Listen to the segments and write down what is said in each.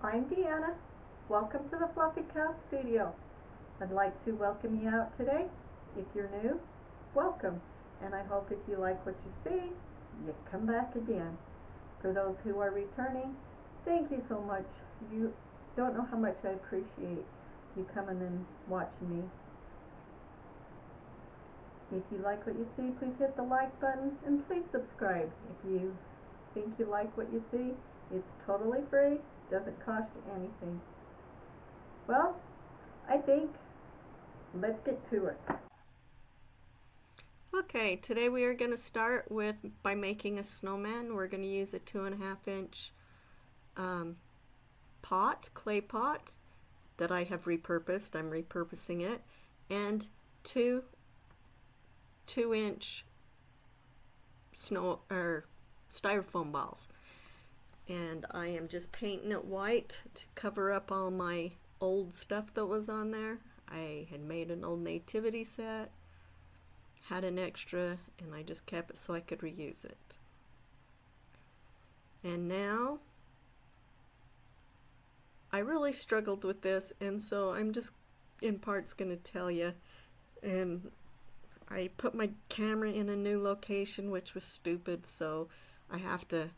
I'm Deanna. Welcome to the Fluffy Cow Studio. I'd like to welcome you out today. If you're new, welcome. And I hope if you like what you see, you come back again. For those who are returning, thank you so much. You don't know how much I appreciate you coming and watching me. If you like what you see, please hit the like button and please subscribe. If you think you like what you see, it's totally free, doesn't cost you anything. Well, I think let's get to it. Okay, today we are going to start by making a snowman. We're going to use a 2.5-inch clay pot that I have repurposed. I'm repurposing it, and two 2-inch styrofoam balls. And I am just painting it white to cover up all my old stuff that was on there. I had made an old nativity set, had an extra, and I just kept it so I could reuse it. And now I really struggled with this, and so I'm just in parts going to tell you. And I put my camera in a new location, which was stupid, so I have to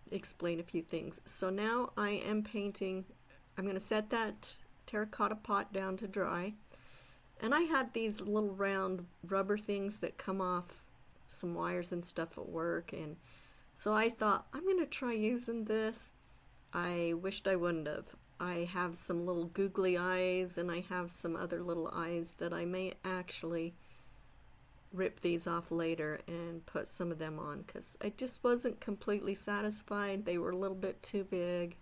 explain a few things. So now I am painting. I'm going to set that terracotta pot down to dry, and I had these little round rubber things that come off some wires and stuff at work, and so I thought I'm going to try using this. I wished I wouldn't have. I have some little googly eyes, and I have some other little eyes that I may actually rip these off later and put some of them on, because I just wasn't completely satisfied. They were a little bit too big.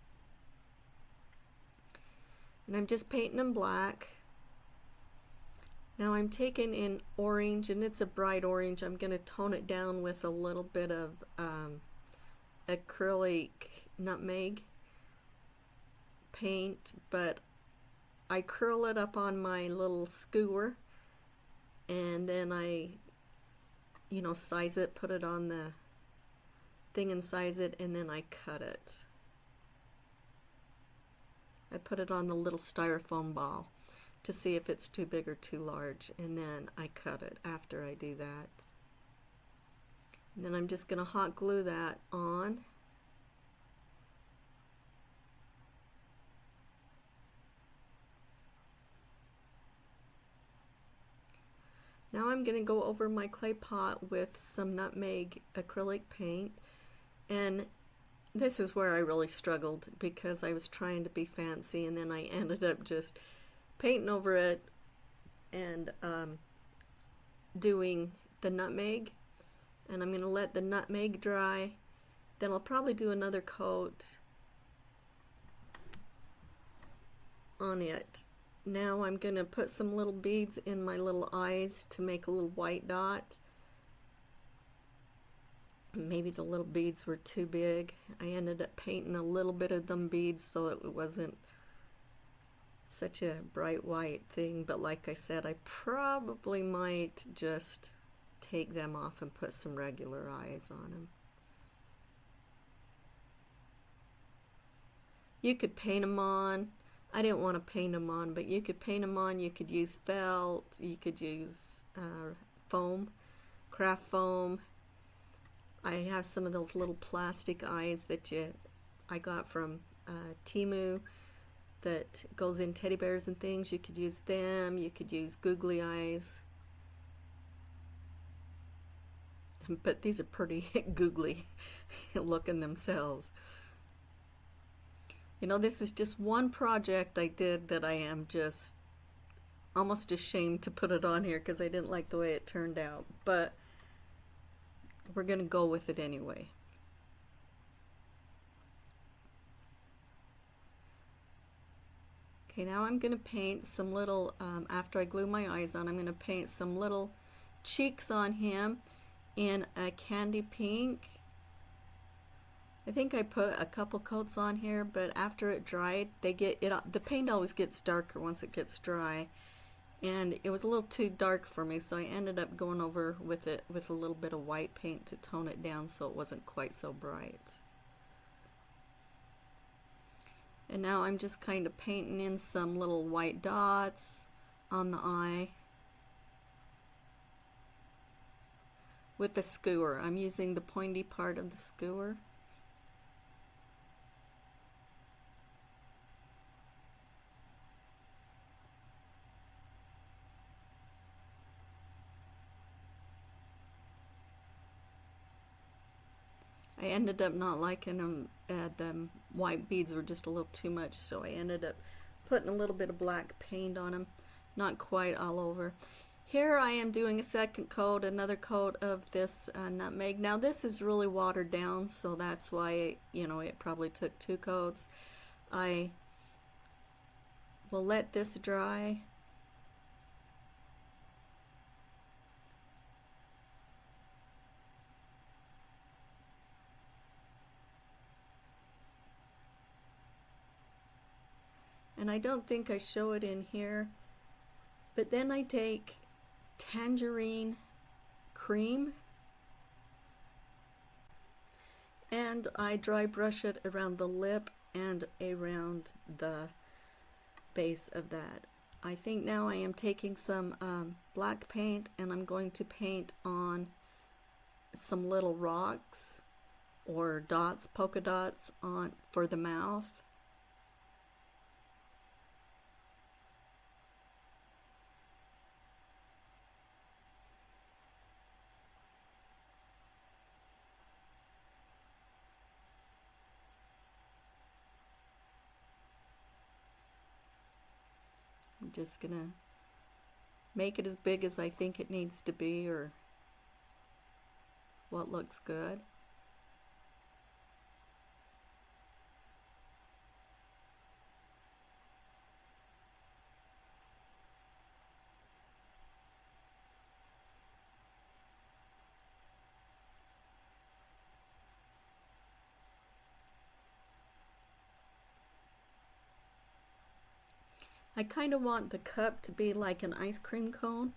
And I'm just painting them black. Now I'm taking in orange, and it's a bright orange. I'm going to tone it down with a little bit of acrylic nutmeg paint, but I curl it up on my little skewer, and then I size it, put it on the thing and size it, and then I cut it. I put it on the little styrofoam ball to see if it's too big or too large, and then I cut it after I do that. And then I'm just going to hot glue that on. Now I'm going to go over my clay pot with some nutmeg acrylic paint, and this is where I really struggled because I was trying to be fancy, and then I ended up just painting over it and doing the nutmeg, and I'm going to let the nutmeg dry. Then I'll probably do another coat on it. Now I'm going to put some little beads in my little eyes to make a little white dot. Maybe the little beads were too big. I ended up painting a little bit of them beads so it wasn't such a bright white thing, but like I said, I probably might just take them off and put some regular eyes on them. You could paint them on. I didn't want to paint them on, but you could paint them on. You could use felt, you could use foam, craft foam. I have some of those little plastic eyes that I got from Temu that goes in teddy bears and things. You could use them. You could use googly eyes. But these are pretty googly looking themselves. This is just one project I did that I am just almost ashamed to put it on here because I didn't like the way it turned out. But we're going to go with it anyway. Okay, now I'm going to paint some little, after I glue my eyes on, I'm going to paint some little cheeks on him in a candy pink. I think I put a couple coats on here, but after it dried, the paint always gets darker once it gets dry, and it was a little too dark for me, so I ended up going over with it with a little bit of white paint to tone it down so it wasn't quite so bright. And now I'm just kind of painting in some little white dots on the eye with the skewer. I'm using the pointy part of the skewer. I ended up not liking them. The white beads were just a little too much, so I ended up putting a little bit of black paint on them. Not quite all over. Here I am doing a second coat, another coat of this nutmeg. Now this is really watered down, so that's why, it probably took 2 coats. I will let this dry. And I don't think I show it in here, but then I take tangerine cream and I dry brush it around the lip and around the base of that. I think now I am taking some black paint and I'm going to paint on some little rocks or dots, polka dots on for the mouth. I'm just gonna make it as big as I think it needs to be, or what looks good. I kind of want the cup to be like an ice cream cone,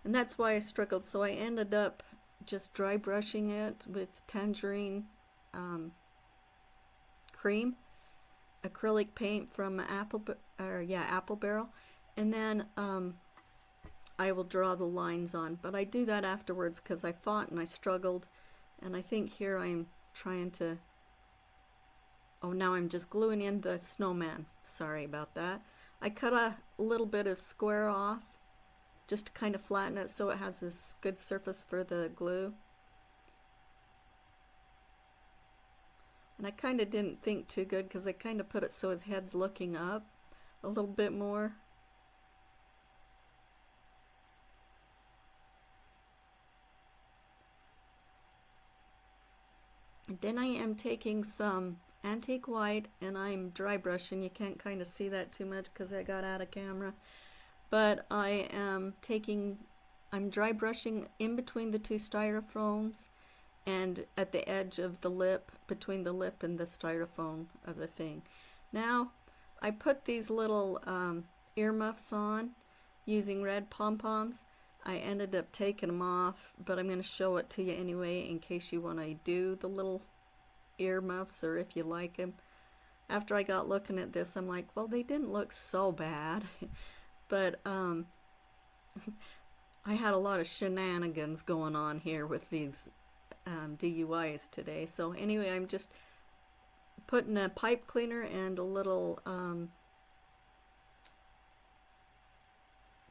and that's why I struggled. So I ended up just dry brushing it with tangerine cream, acrylic paint from Apple Barrel, and then I will draw the lines on. But I do that afterwards because I fought and I struggled, and I think here I'm trying to. Oh, now I'm just gluing in the snowman. Sorry about that. I cut a little bit of square off just to kind of flatten it so it has this good surface for the glue. And I kind of didn't think too good because I kind of put it so his head's looking up a little bit more. And then I am taking some antique white and I'm dry brushing. You can't kind of see that too much because I got out of camera, but I'm dry brushing in between the 2 styrofoams and at the edge of the lip, between the lip and the styrofoam of the thing. Now I put these little earmuffs on using red pom-poms. I ended up taking them off, but I'm going to show it to you anyway in case you want to do the little earmuffs or if you like them. After I got looking at this, I'm like, well, they didn't look so bad. But I had a lot of shenanigans going on here with these DUIs today. So anyway, I'm just putting a pipe cleaner and a little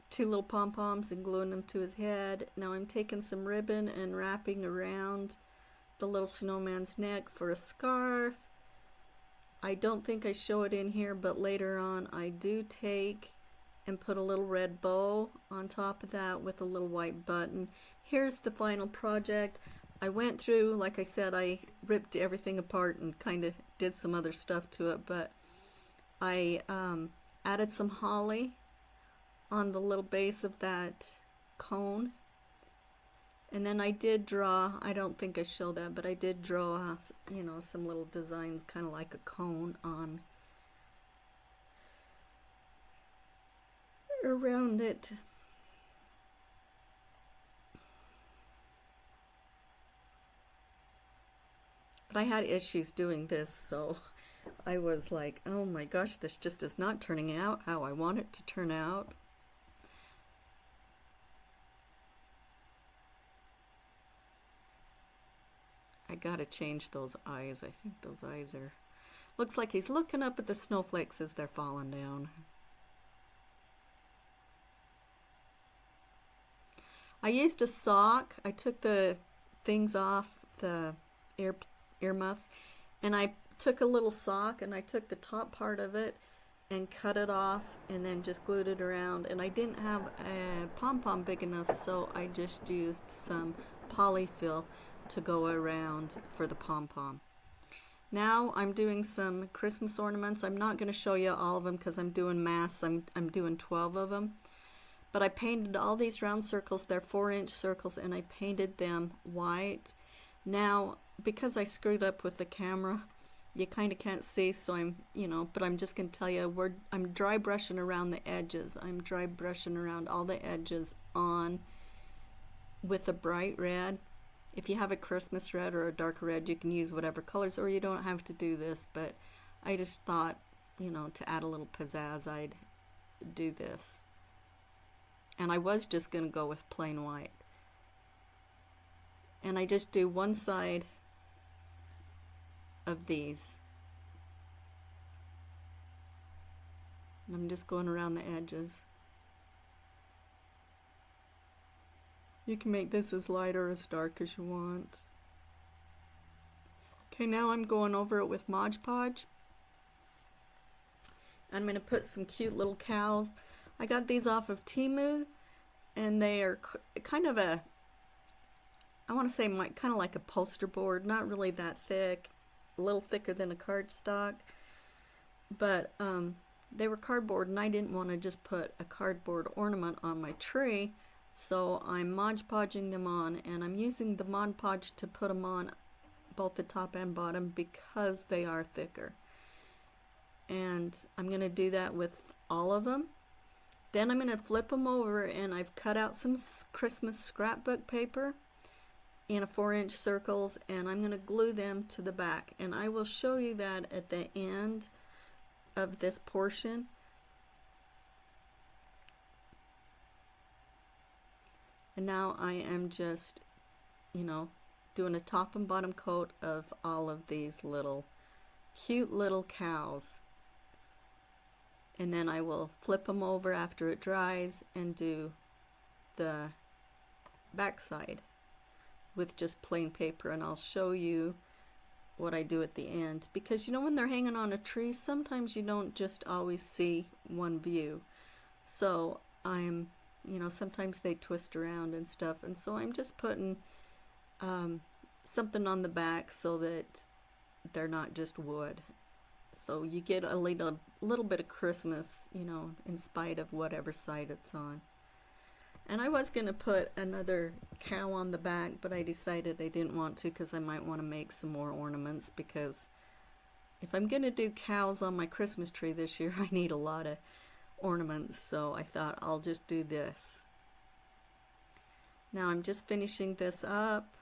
2 little pom-poms and gluing them to his head. Now I'm taking some ribbon and wrapping around the little snowman's neck for a scarf. I don't think I show it in here, but later on I do take and put a little red bow on top of that with a little white button. Here's the final project. I went through, like I said, I ripped everything apart and kind of did some other stuff to it, but I added some holly on the little base of that cone. And then I did draw, I don't think I show that, but I did draw, some little designs kind of like a cone on around it. But I had issues doing this, so I was like, oh my gosh, this just is not turning out how I want it to turn out. I gotta change those eyes. I think those eyes are... Looks like he's looking up at the snowflakes as they're falling down. I used a sock. I took the things off, the earmuffs, and I took a little sock and I took the top part of it and cut it off and then just glued it around. And I didn't have a pom-pom big enough, so I just used some polyfill to go around for the pom-pom. Now I'm doing some Christmas ornaments. I'm not going to show you all of them because I'm doing mass. I'm doing 12 of them. But I painted all these round circles. They're 4-inch circles, and I painted them white. Now, because I screwed up with the camera, you kind of can't see, so but I'm just going to tell you, I'm dry brushing around the edges. I'm dry brushing around all the edges on with a bright red. If you have a Christmas red or a dark red, you can use whatever colors, or you don't have to do this, but I just thought, to add a little pizzazz, I'd do this. And I was just going to go with plain white. And I just do one side of these. And I'm just going around the edges. You can make this as light or as dark as you want. Okay, now I'm going over it with Mod Podge. I'm going to put some cute little cows. I got these off of Temu, and they are kind of I want to say kind of like a poster board, not really that thick, a little thicker than a cardstock, but they were cardboard, and I didn't want to just put a cardboard ornament on my tree, so I'm Mod Podging them on, and I'm using the Mod Podge to put them on both the top and bottom because they are thicker. And I'm going to do that with all of them. Then I'm going to flip them over, and I've cut out some Christmas scrapbook paper in a 4-inch circles, and I'm going to glue them to the back. And I will show you that at the end of this portion. And now I am just, doing a top and bottom coat of all of these cute little cows. And then I will flip them over after it dries and do the back side with just plain paper, and I'll show you what I do at the end, because when they're hanging on a tree, sometimes you don't just always see one view. So I'm, sometimes they twist around and stuff, and so I'm just putting something on the back so that they're not just wood. So you get a little bit of Christmas, in spite of whatever side it's on. And I was going to put another cow on the back, but I decided I didn't want to because I might want to make some more ornaments, because if I'm going to do cows on my Christmas tree this year, I need a lot of ornaments, so I thought I'll just do this. Now I'm just finishing this up.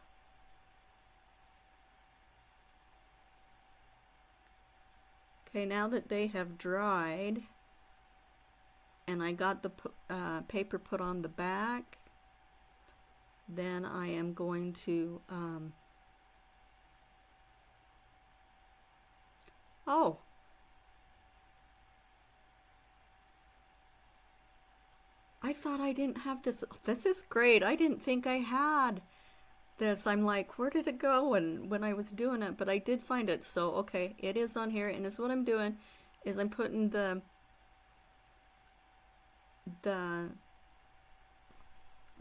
Okay, now that they have dried and I got the paper put on the back, then I am going to oh, I thought I didn't have this. This is great. I didn't think I had this. I'm like, where did it go? And when I was doing it, but I did find it. So okay, it is on here, and it's what I'm doing is I'm putting the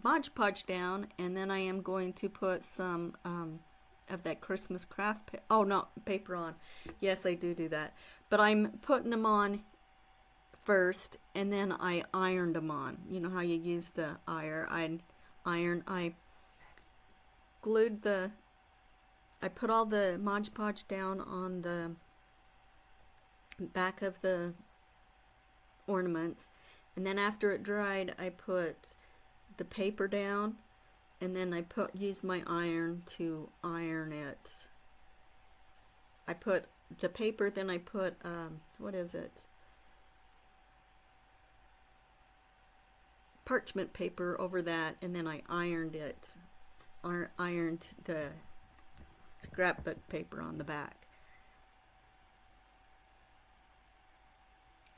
Mod Podge down, and then I am going to put some of that Christmas craft paper on. Yes, I do that, but I'm putting them on first, and then I ironed them on. You know how you use the I glued I put all the Mod Podge down on the back of the ornaments, and then after it dried, I put the paper down, and then I used my iron to iron it. I put the paper, then I put, what is it? Parchment paper over that, and then I ironed it, ironed the scrapbook paper on the back.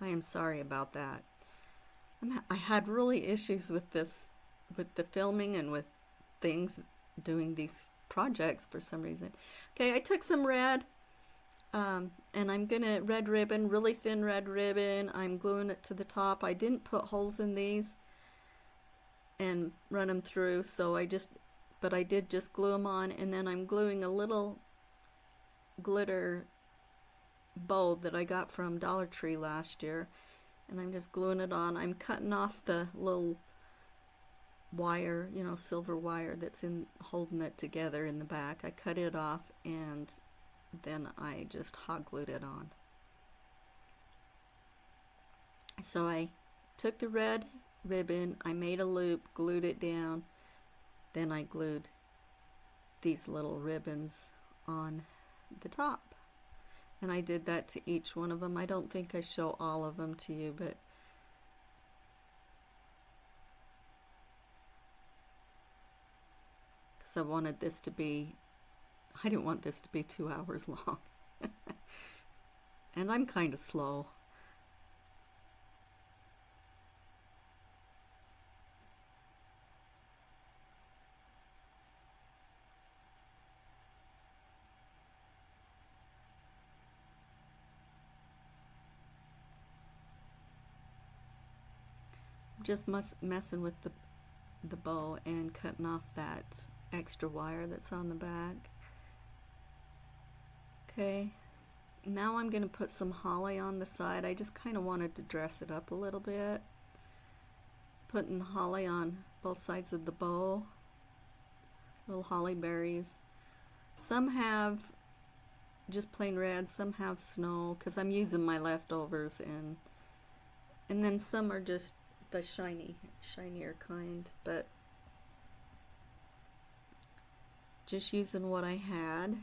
I am sorry about that. I had really issues with this, with the filming and with things, doing these projects for some reason. Okay, I took some red, and I'm gonna, red ribbon, really thin red ribbon. I'm gluing it to the top. I didn't put holes in these and run them through, so but I did just glue them on, and then I'm gluing a little glitter bow that I got from Dollar Tree last year, and I'm just gluing it on. I'm cutting off the little wire, you know, silver wire that's in holding it together in the back. I cut it off, and then I just hot glued it on. So I took the red ribbon, I made a loop, glued it down, then I glued these little ribbons on the top. And I did that to each one of them. I don't think I show all of them to you, but because I wanted this to be, I didn't want this to be 2 hours long. And I'm kind of slow. Just messing with the bow and cutting off that extra wire that's on the back. Okay, now I'm going to put some holly on the side. I just kind of wanted to dress it up a little bit. Putting holly on both sides of the bow, little holly berries. Some have just plain red, some have snow, because I'm using my leftovers, and then some are just the shinier kind, but just using what I had.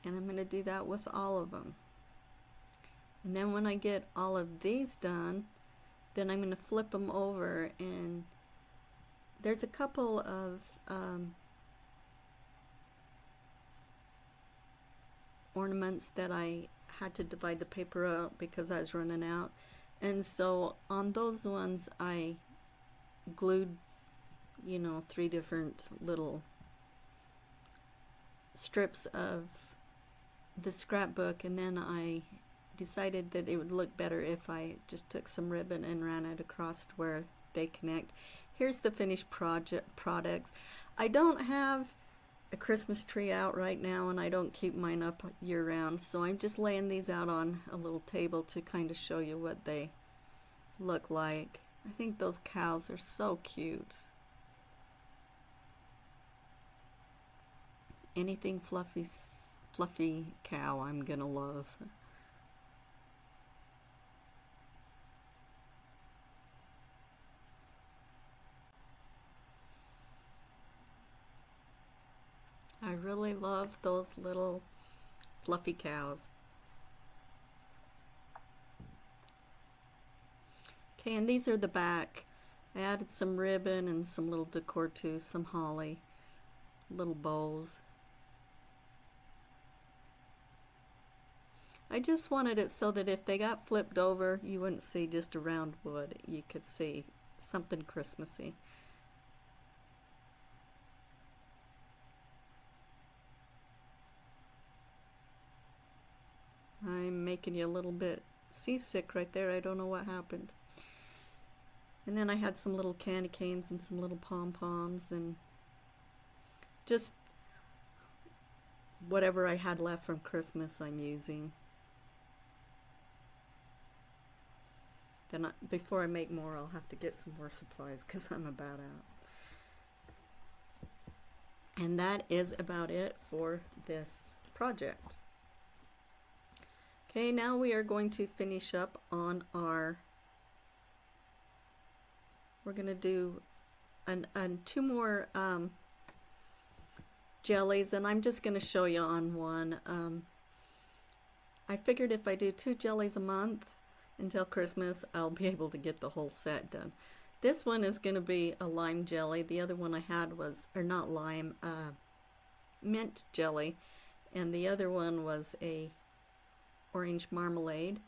And I'm going to do that with all of them. And then when I get all of these done, then I'm going to flip them over, and there's a couple of ornaments that I had to divide the paper out because I was running out. And so on those ones I glued, you know, 3 different little strips of the scrapbook, and then I decided that it would look better if I just took some ribbon and ran it across where they connect. Here's the finished products. I don't have a Christmas tree out right now, and I don't keep mine up year round, so I'm just laying these out on a little table to kind of show you what they look like. I think those cows are so cute. Anything fluffy cow I'm gonna love. I really love those little fluffy cows. Okay, and these are the back. I added some ribbon and some little decor too, some holly, little bows. I just wanted it so that if they got flipped over, you wouldn't see just a round wood. You could see something Christmassy. I'm making you a little bit seasick right there. I don't know what happened. And then I had some little candy canes and some little pom-poms and just whatever I had left from Christmas I'm using. Then before I make more, I'll have to get some more supplies because I'm about out. And that is about it for this project. Okay, now we are going to finish up on our, we're going to do two more jellies, and I'm just going to show you on one. I figured if I do 2 jellies a month until Christmas, I'll be able to get the whole set done. This one is going to be a lime jelly. The other one I had was, or not lime, mint jelly, and the other one was a orange marmalade.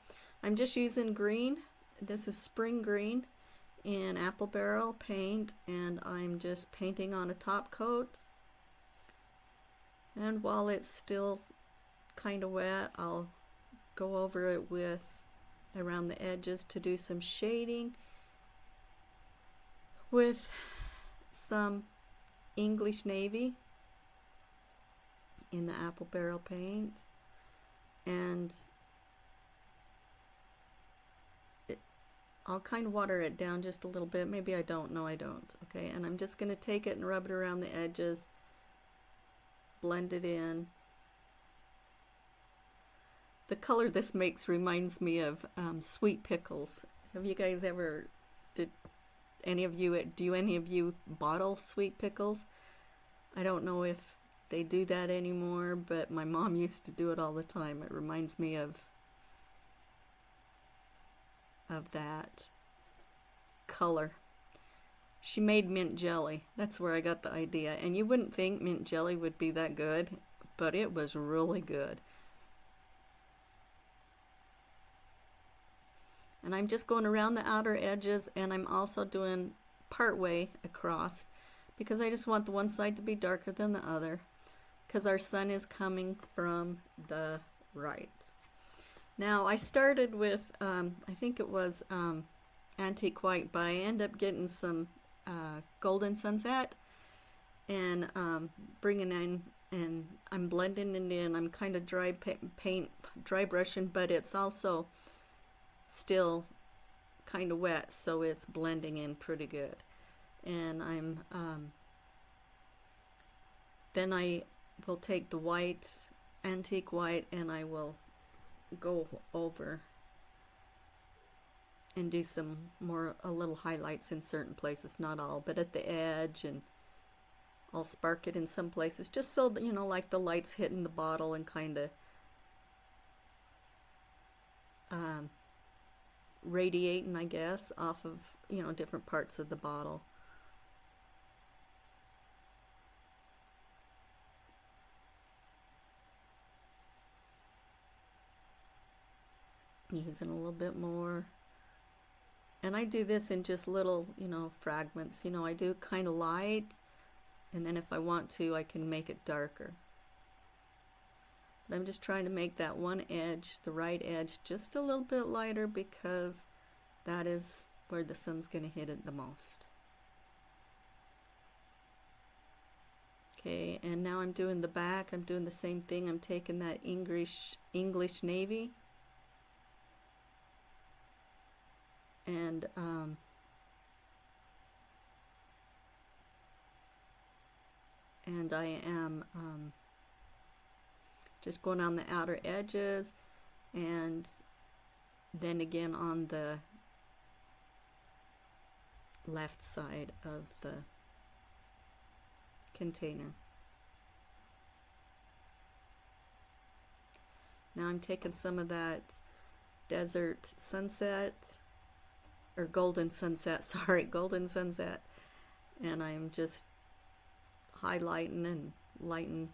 I'm just using green. This is spring green in apple barrel paint, and I'm just painting on a top coat. And while it's still kind of wet, I'll go over it with around the edges to do some shading with some English navy in the apple barrel paint, and I'll kind of water it down just a little bit. Maybe I don't. No, I don't. Okay, and I'm just going to take it and rub it around the edges, blend it in. The color this makes reminds me of sweet pickles. Have you guys ever, do any of you bottle sweet pickles? I don't know if they do that anymore, but my mom used to do it all the time. It reminds me of that color. She made mint jelly. That's where I got the idea. And you wouldn't think mint jelly would be that good, but it was really good. And I'm just going around the outer edges, and I'm also doing part way across because I just want the one side to be darker than the other because our sun is coming from the right. Now I started with, I think it was antique white, but I end up getting some golden sunset and bringing in, and I'm blending it in. I'm kind of dry brushing, but it's also still kind of wet, so it's blending in pretty good. And I'm then I will take the white, antique white, and I will go over and do some more, a little highlights in certain places, not all, but at the edge, and I'll spark it in some places just so that, you know, like the light's hitting the bottle and kind of radiating, I guess, off of, you know, different parts of the bottle. Using a little bit more. And I do this in just little, you know, fragments. You know, I do kind of light, and then if I want to, I can make it darker. But I'm just trying to make that one edge, the right edge, just a little bit lighter because that is where the sun's going to hit it the most. Okay, and now I'm doing the back. I'm doing the same thing. I'm taking that English navy and I am just going on the outer edges, and then again on the left side of the container. Now I'm taking some of that desert sunset, or golden sunset, sorry, golden sunset, and I'm just highlighting and lightening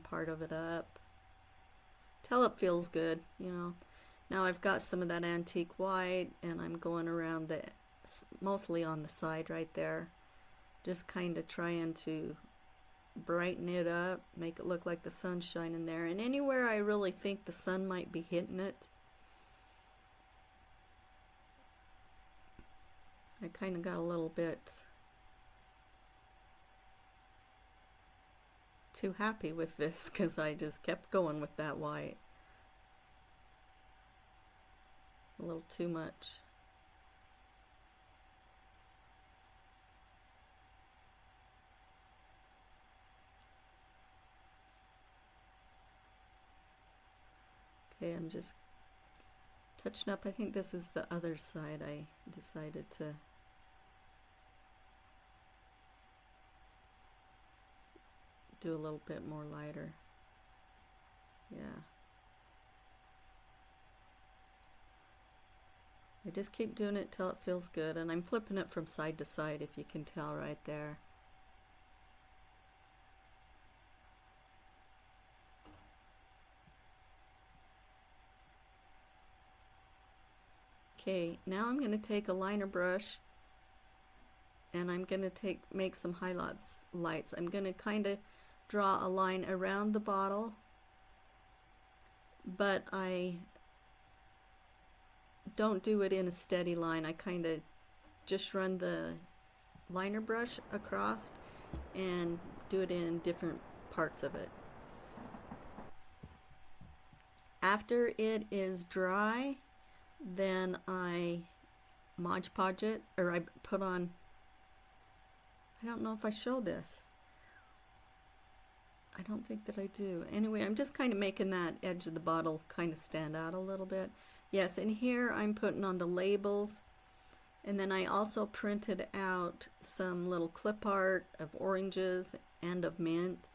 part of it up till it feels good, you know. Now I've got some of that antique white, and I'm going around the, mostly on the side right there, just kind of trying to brighten it up, make it look like the sun's shining there, and anywhere I really think the sun might be hitting it, I kind of got a little bit too happy with this because I just kept going with that white. A little too much. Okay, I'm just touching up. I think this is the other side. I decided to do a little bit more lighter. Yeah. I just keep doing it till it feels good, and I'm flipping it from side to side, if you can tell right there. Okay, now I'm going to take a liner brush and I'm going to make some highlights. I'm going to kind of draw a line around the bottle, but I don't do it in a steady line. I kind of just run the liner brush across and do it in different parts of it. After it is dry, then I Mod Podge it, or I put on, I don't know if I show this. I don't think that I do. Anyway, I'm just kind of making that edge of the bottle kind of stand out a little bit. Yes, and here I'm putting on the labels, and then I also printed out some little clip art of oranges and of mint,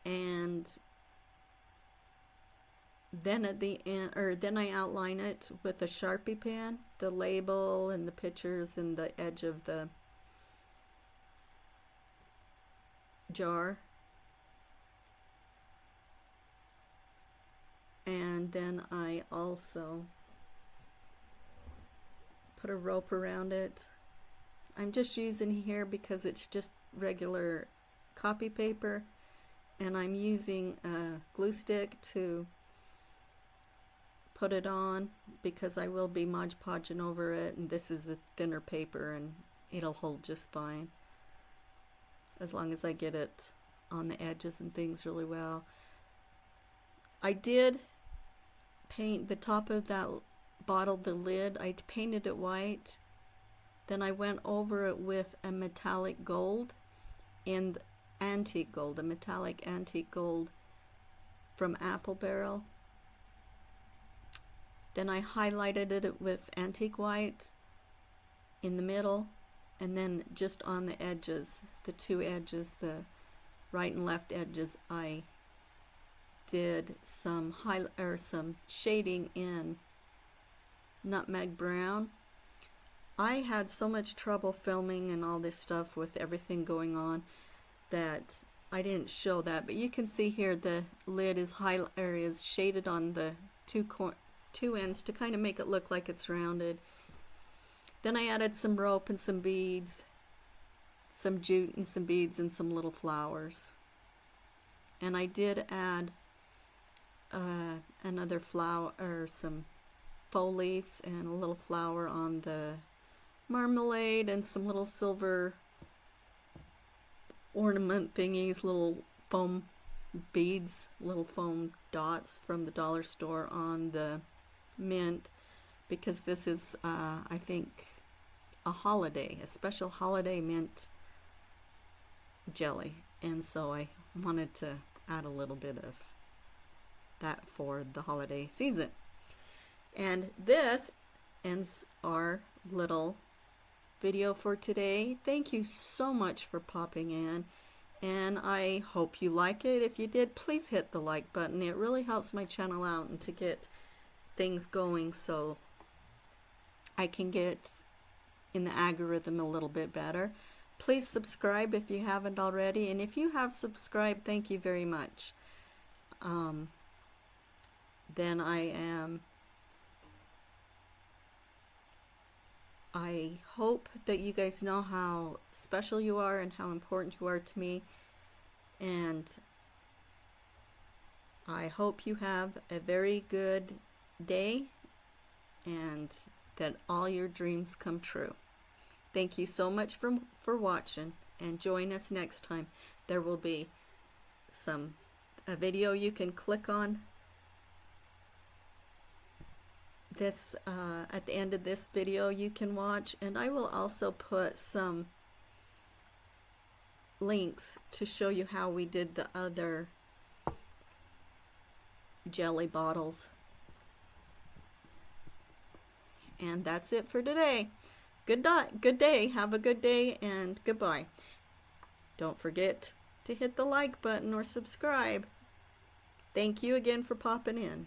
and then at the end, or then I outline it with a Sharpie pen, the label and the pictures and the edge of the jar. And then I also put a rope around it. I'm just using here because it's just regular copy paper, and I'm using a glue stick to put it on because I will be Mod Podging over it, and this is the thinner paper and it'll hold just fine as long as I get it on the edges and things really well. I did paint the top of that bottle, the lid. I painted it white, then I went over it with a metallic gold and antique gold, a metallic antique gold from Apple Barrel. Then I highlighted it with antique white in the middle, and then just on the edges, the two edges, the right and left edges, I did some some shading in nutmeg brown. I had so much trouble filming and all this stuff with everything going on that I didn't show that, but you can see here the lid is is shaded on the two ends to kind of make it look like it's rounded. Then I added some rope and some beads, some jute and some beads and some little flowers. And I did add another flower, or some faux leaves and a little flower on the marmalade, and some little silver ornament thingies, little foam beads, little foam dots from the dollar store on the mint, because this is I think a special holiday mint jelly, and so I wanted to add a little bit of that for the holiday season. And this ends our little video for today. Thank you so much for popping in, and I hope you like it. If you did, please hit the like button. It really helps my channel out and to get things going so I can get in the algorithm a little bit better. Please subscribe if you haven't already, and if you have subscribed, thank you very much. Then I hope that you guys know how special you are and how important you are to me, and I hope you have a very good day and that all your dreams come true. Thank you so much for watching, and join us next time. There will be a video you can click on this at the end of this video you can watch, and I will also put some links to show you how we did the other jelly bottles And that's it for today. Good day. Have a good day, and goodbye. Don't forget to hit the like button or subscribe. Thank you again for popping in.